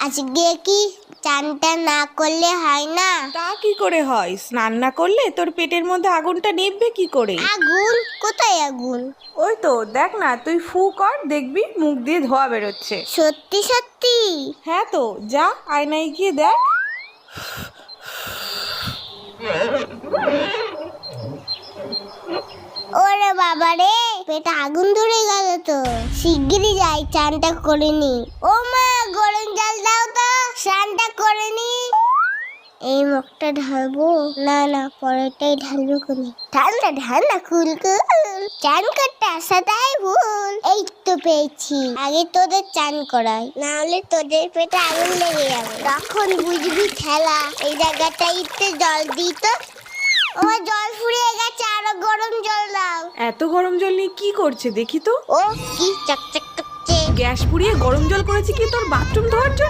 আজকে কি চানটা না করলে হয় না? তা কি করে হয়? স্নান না করলে তোর পেটের মধ্যে আগুনটা নিভবে কি করে? আগুন? কোথায় আগুন? ওই তো দেখ না, তুই ফু কর, দেখবি মুখ দিয়ে ধোঁয়া বেরোচ্ছে। সত্যি সত্যি? হ্যাঁ তো, যা আয়নায় গিয়ে দেখ। ওরে বাবা রে, পেটে আগুন ধরে গেল তো। শিগগিরই যাই, চানটা করে নি। ও মা, গরম জল দাও তো, স্নানটা করে নি। এই মুখটা ঢালবো? না না, পরেরটাই ঢালবো কোনে। ঠান্ডা ঠান্ডা কুলকুল, চান করতে আসাটাই ভুল। এই তো পেয়েছি, আগে তোদের চান করাই, না হলে তোদের পেটে আগুন লেগে যাবে। তখন বুঝবি খেলা। এই জায়গাটাই একটু জল দিই তো। আমার জল ফুরিয়ে গেছে, আরো গরম জল দাও। এত গরম জল নিয়ে কি করছে দেখি তো। ও কি চকচক করছে। গ্যাস পুড়িয়ে গরম জল করেছে কি তোর বাথরুম ধোয়ার জন্য?